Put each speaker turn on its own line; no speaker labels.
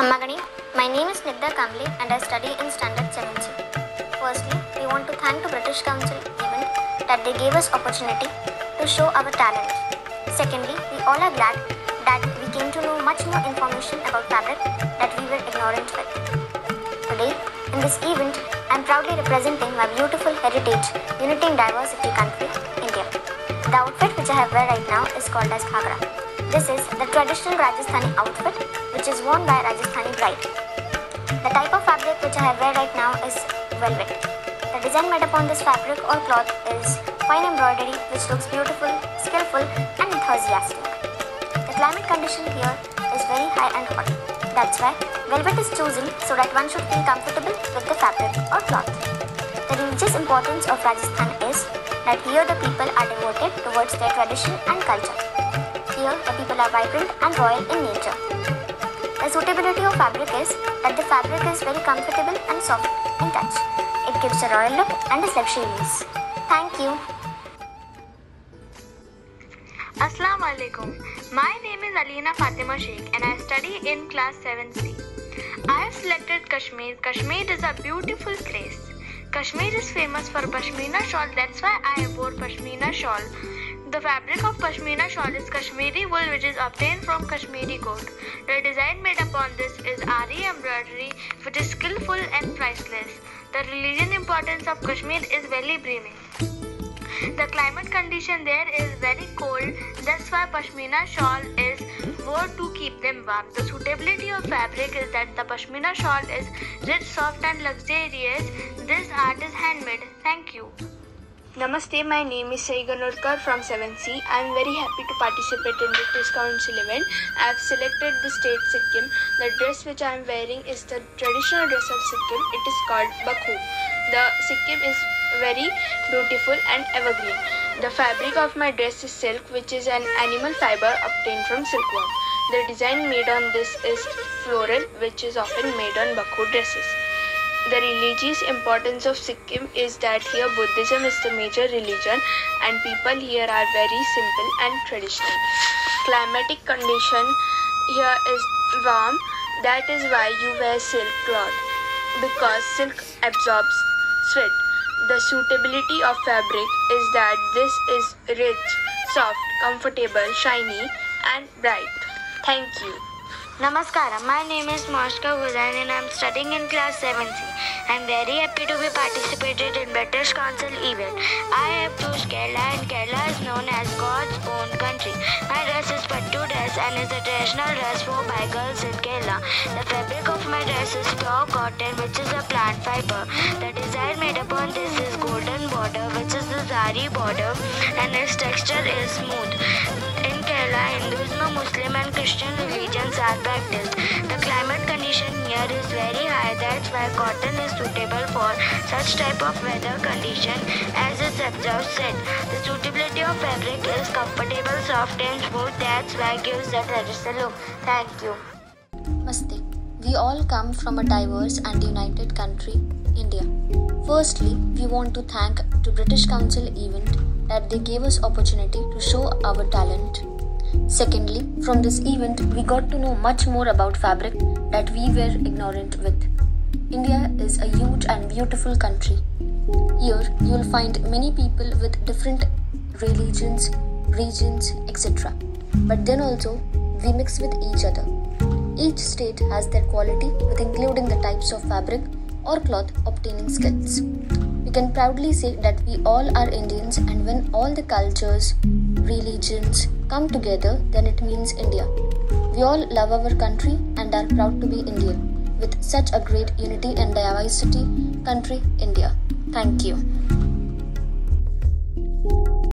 Ammagani, my name is Nidda Kamble and I study in Standard 7C. Firstly, we want to thank the British Council event that they gave us opportunity to show our talent. Secondly, we all are glad that we came to know much more information about fabric that we were ignorant with. Today, in this event, I am proudly representing my beautiful heritage, unity in diversity country, India. The outfit which I have wear right now is called as Ghagra. This is the traditional Rajasthani outfit which is worn by Rajasthani bride. The type of fabric which I have wear right now is velvet. The design made upon this fabric or cloth is fine embroidery which looks beautiful, skillful and enthusiastic. The climate condition here is very high and hot. That's why velvet is chosen so that one should feel comfortable with the fabric or cloth. The religious importance of Rajasthan is that here the people are devoted towards their tradition and culture. Here the people are vibrant and royal in nature. The suitability of fabric is that the fabric is very comfortable and soft in touch. It gives a royal look and a luxurious. Thank you.
Assalamu alaikum. My name is Alina Fatima Sheikh and I study in class 7C. I have selected Kashmir. Kashmir is a beautiful place. Kashmir is famous for Pashmina shawl, that's why I wore Pashmina shawl. The fabric of Pashmina shawl is Kashmiri wool which is obtained from Kashmiri goat. The design made upon this is Ari embroidery which is skillful and priceless. The religious importance of Kashmir is very brimming. The climate condition there is very cold, that's why Pashmina shawl is worn to keep them warm. The suitability of fabric is that the Pashmina shawl is rich, soft and luxurious. This art is handmade. Thank you.
Namaste, my name is Sai Ganodkar from 7C. I am very happy to participate in the British Council event. I have selected the state Sikkim. The dress which I am wearing is the traditional dress of Sikkim. It is called Bakhu. The Sikkim is very beautiful and evergreen. The fabric of my dress is silk, which is an animal fiber obtained from silkworm. The design made on this is floral, which is often made on Bakhu dresses. The religious importance of Sikkim is that here Buddhism is the major religion and people here are very simple and traditional. Climatic condition here is warm, that is why you wear silk cloth because silk absorbs sweat. The suitability of fabric is that this is rich, soft, comfortable, shiny and bright. Thank you.
Namaskara, my name is Moshka Huzain and I am studying in class 7C. I am very happy to be participated in British Council event. I have chosen Kerala and Kerala is known as God's own country. My dress is Pattu dress and is a traditional dress worn by girls in Kerala. The fabric of my dress is pure cotton which is a plant fiber. The design made upon this is golden border which is the zari border and its texture is smooth. In Kerala, Hinduism, Muslim and Christian religions are practiced. The climate condition here is very high, that's why cotton is suitable for such type of weather condition as it absorbs sweat. The suitability of fabric is comfortable, soft and smooth, that's why it gives the traditional look. Thank you.
Namaste. We all come from a diverse and united country, India. Firstly, we want to thank the British Council event that they gave us opportunity to show our talent. Secondly, from this event, we got to know much more about fabric that we were ignorant with. India is a huge and beautiful country. Here, you will find many people with different religions, regions, etc. But then also, we mix with each other. Each state has their quality with including the types of fabric or cloth obtaining skills. We can proudly say that we all are Indians, and when all the cultures, religions come together, then it means India. We all love our country and are proud to be Indian with such a great unity and diversity country, India. Thank you.